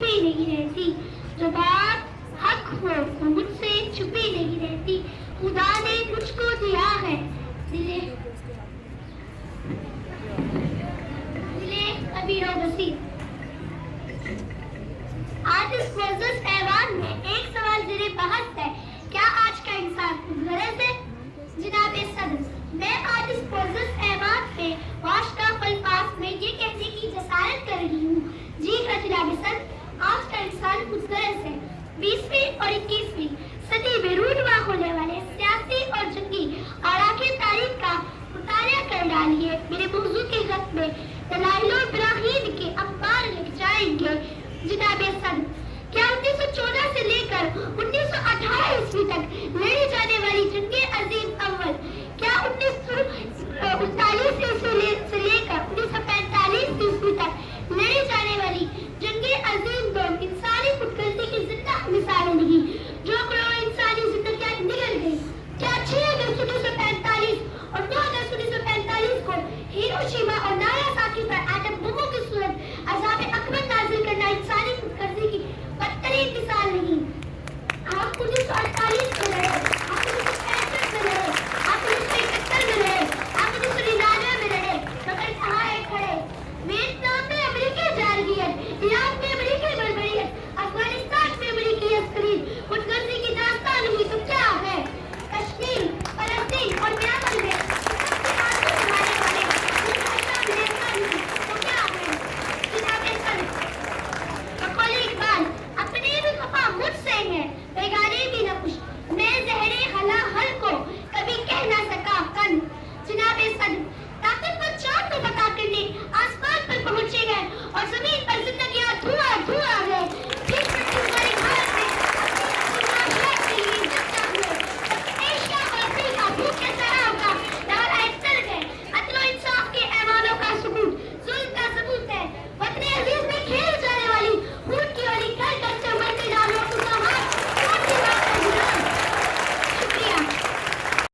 چھپی نہیں رہتی، جو بات حق ہو وہ مجھ سے چھپی نہیں رہتی، خدا نے مجھ کو دیا ہے دلے کبیر و بصیر۔ آج اس معزز ایوان میں ایک سوال زیر بحث ہے، کیا آج کا انسان خود غرض ہے؟ جناب صدر، میں آج اس معزز ایوان میں واشکاف الفاظ میں یہ کہنے کی جسارت کر رہی ہوں، جی ہاں جناب صدر، آج کا انسان خود غرض ہے۔ 20ویں اور 21ویں صدی میں رونما ہونے والے سیاسی اور جنگی آراکِ تاریخ کا مطالعہ کر ڈالیے۔ میرے موضوع کے خط میں دلائل و براہین کے انبار لکھ جائیں گے۔ جناب صدر، کیا 1914 سے لے کر 1918 عیسوی تک لڑی جانے والی جنگ عظیم اول، کیا 1939 سے